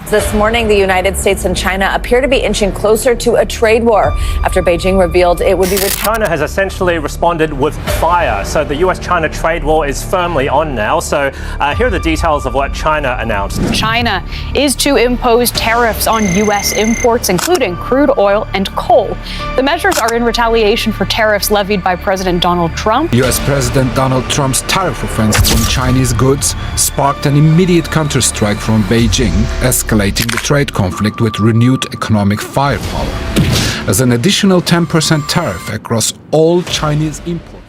This morning, the United States and China appear to be inching closer to a trade war after Beijing revealed it would be China has essentially responded with fire. So the US-China trade war is firmly on now. So here are the details of what China announced. China is to impose tariffs on US imports, including crude oil and coal. The measures are in retaliation for tariffs levied by President Donald Trump. US President Donald Trump's tariff offensive on Chinese goods sparked an immediate counterstrike from Beijing, escalating the trade conflict with renewed economic firepower, as an additional 10% tariff across all Chinese imports.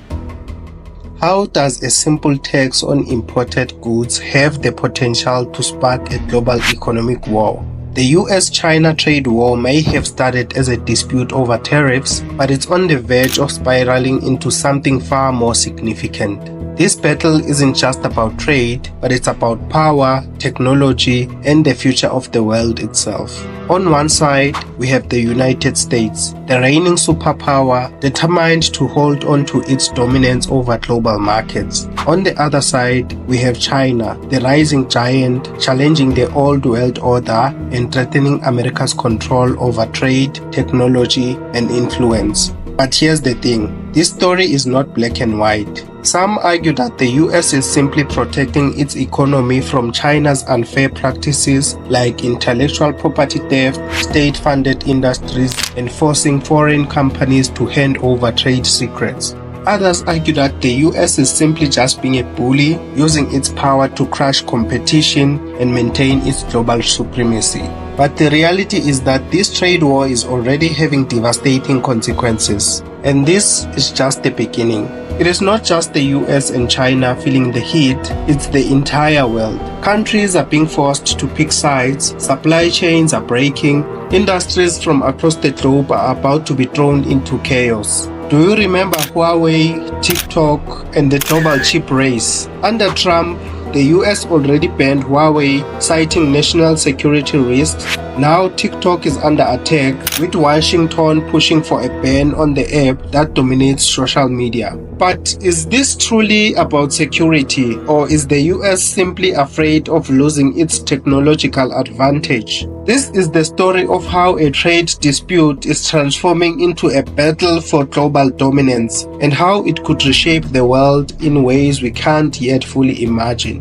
How does a simple tax on imported goods have the potential to spark a global economic war? The US-China trade war may have started as a dispute over tariffs, but it's on the verge of spiraling into something far more significant. This battle isn't just about trade, but it's about power, technology, and the future of the world itself. On one side, we have the United States, the reigning superpower, determined to hold on to its dominance over global markets. On the other side, we have China, the rising giant, challenging the old world order and threatening America's control over trade, technology, and influence. But here's the thing, this story is not black and white. Some argue that the US is simply protecting its economy from China's unfair practices like intellectual property theft, state-funded industries, and forcing foreign companies to hand over trade secrets. Others argue that the US is simply just being a bully, using its power to crush competition and maintain its global supremacy. But the reality is that this trade war is already having devastating consequences. And this is just the beginning. It is not just the US and China feeling the heat, it's the entire world. Countries are being forced to pick sides, supply chains are breaking, industries from across the globe are about to be thrown into chaos. Do you remember Huawei, TikTok, and the global chip race? Under Trump, the US already banned Huawei, citing national security risks. Now TikTok is under attack, with Washington pushing for a ban on the app that dominates social media. But is this truly about security, or is the US simply afraid of losing its technological advantage? This is the story of how a trade dispute is transforming into a battle for global dominance, and how it could reshape the world in ways we can't yet fully imagine.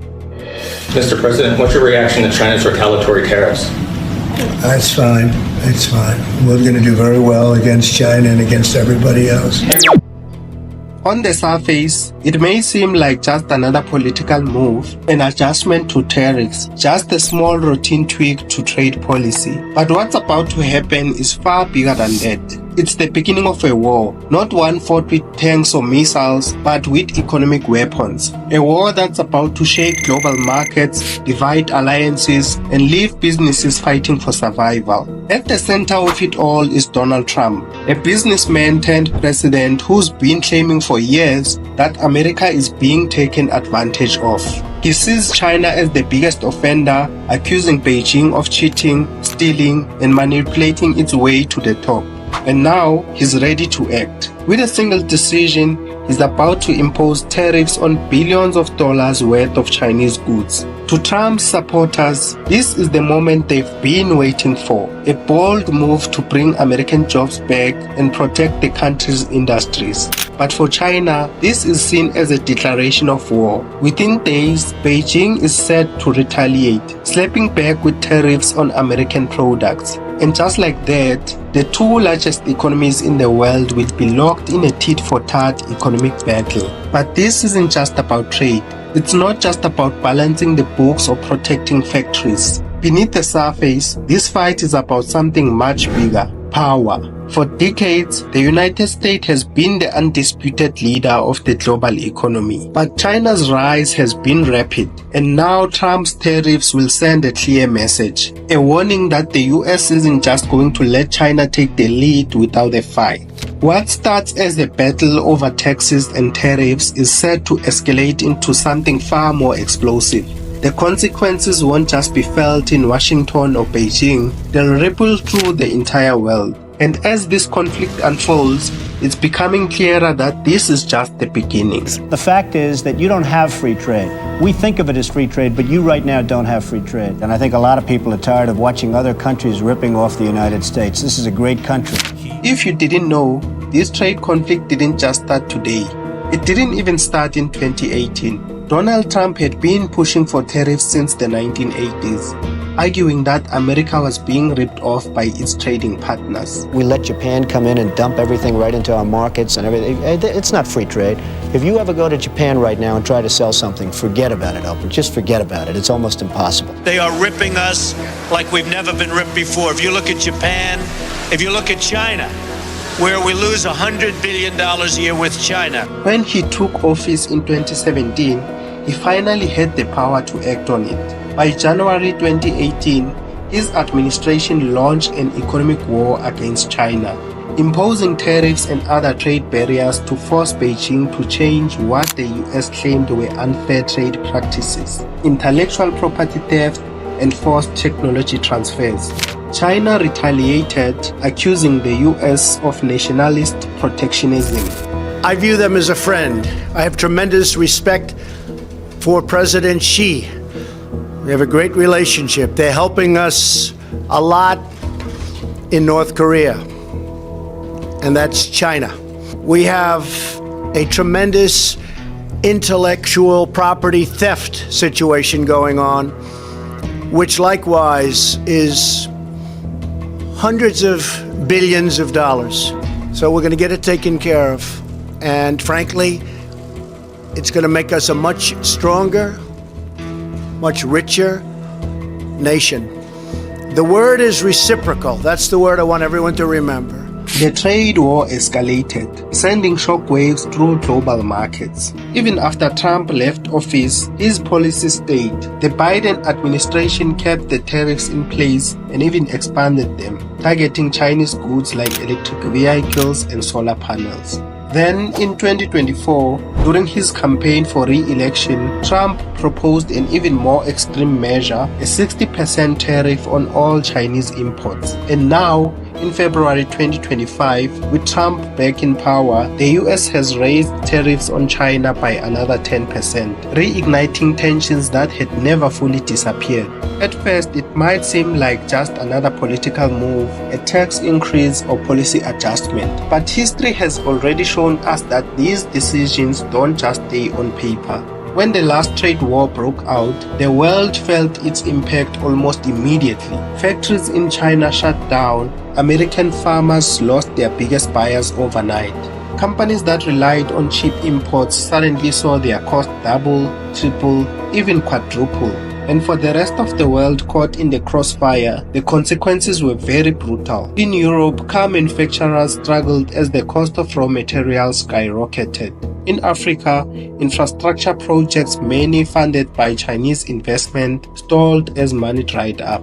Mr. President, what's your reaction to China's retaliatory tariffs? That's fine. It's fine. We're going to do very well against China and against everybody else. On the surface, it may seem like just another political move, an adjustment to tariffs, just a small routine tweak to trade policy. But what's about to happen is far bigger than that. It's the beginning of a war, not one fought with tanks or missiles, but with economic weapons. A war that's about to shake global markets, divide alliances, and leave businesses fighting for survival. At the center of it all is Donald Trump, a businessman turned president who's been claiming for years that America is being taken advantage of. He sees China as the biggest offender, accusing Beijing of cheating, stealing, and manipulating its way to the top. And now he's ready to act. With a single decision, he's about to impose tariffs on billions of dollars worth of Chinese goods. To Trump's supporters, this is the moment they've been waiting for, a bold move to bring American jobs back and protect the country's industries. But for China, this is seen as a declaration of war. Within days, Beijing is set to retaliate, slapping back with tariffs on American products. And just like that, the two largest economies in the world will be locked in a tit-for-tat economic battle. But this isn't just about trade. It's not just about balancing the books or protecting factories. Beneath the surface, this fight is about something much bigger: power. For decades, the United States has been the undisputed leader of the global economy. But China's rise has been rapid, and now Trump's tariffs will send a clear message, a warning that the US isn't just going to let China take the lead without a fight. What starts as a battle over taxes and tariffs is set to escalate into something far more explosive. The consequences won't just be felt in Washington or Beijing, they'll ripple through the entire world. And as this conflict unfolds, it's becoming clearer that this is just the beginning. The fact is that you don't have free trade. We think of it as free trade, but you right now don't have free trade. And I think a lot of people are tired of watching other countries ripping off the United States. This is a great country. If you didn't know, this trade conflict didn't just start today. It didn't even start in 2018. Donald Trump had been pushing for tariffs since the 1980s, arguing that America was being ripped off by its trading partners. We let Japan come in and dump everything right into our markets and everything. It's not free trade. If you ever go to Japan right now and try to sell something, forget about it, Oprah. Just forget about it. It's almost impossible. They are ripping us like we've never been ripped before. If you look at Japan, if you look at China, where we lose $100 billion a year with China. When he took office in 2017, he finally had the power to act on it. By January 2018, his administration launched an economic war against China, imposing tariffs and other trade barriers to force Beijing to change what the US claimed were unfair trade practices, intellectual property theft, and forced technology transfers. China retaliated, accusing the US of nationalist protectionism. I view them as a friend. I have tremendous respect for President Xi. We have a great relationship. They're helping us a lot in North Korea, and that's China. We have a tremendous intellectual property theft situation going on, which likewise is hundreds of billions of dollars. So we're going to get it taken care of. And frankly, it's going to make us a much stronger, much richer nation. The word is reciprocal. That's the word I want everyone to remember. The trade war escalated, sending shockwaves through global markets. Even after Trump left office, his policy stayed. The Biden administration kept the tariffs in place and even expanded them, targeting Chinese goods like electric vehicles and solar panels. Then, in 2024, during his campaign for re-election, Trump proposed an even more extreme measure, a 60% tariff on all Chinese imports. And now, in February 2025, with Trump back in power, the US has raised tariffs on China by another 10%, reigniting tensions that had never fully disappeared. At first, it might seem like just another political move, a tax increase or policy adjustment. But history has already shown us that these decisions don't just stay on paper. When the last trade war broke out, the world felt its impact almost immediately. Factories in China shut down, American farmers lost their biggest buyers overnight. Companies that relied on cheap imports suddenly saw their cost double, triple, even quadruple. And for the rest of the world caught in the crossfire, the consequences were very brutal. In Europe, car manufacturers struggled as the cost of raw materials skyrocketed. In Africa, infrastructure projects, many funded by Chinese investment, stalled as money dried up.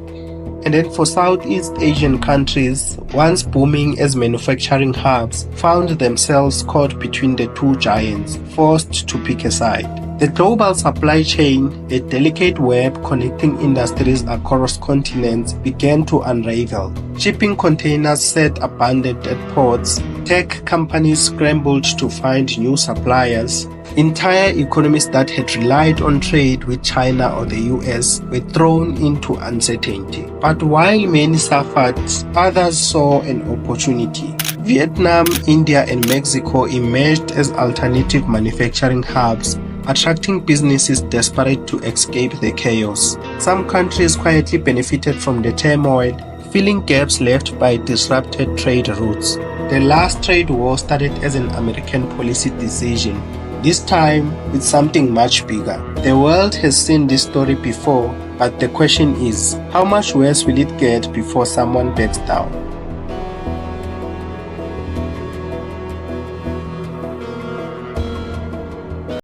And then for Southeast Asian countries, once booming as manufacturing hubs, found themselves caught between the two giants, forced to pick a side. The global supply chain, a delicate web connecting industries across continents, began to unravel. Shipping containers sat abandoned at ports, tech companies scrambled to find new suppliers. Entire economies that had relied on trade with China or the US were thrown into uncertainty. But while many suffered, others saw an opportunity. Vietnam, India, and Mexico emerged as alternative manufacturing hubs, attracting businesses desperate to escape the chaos. Some countries quietly benefited from the turmoil, filling gaps left by disrupted trade routes. The last trade war started as an American policy decision. This time, it's something much bigger. The world has seen this story before, but the question is, how much worse will it get before someone backs down?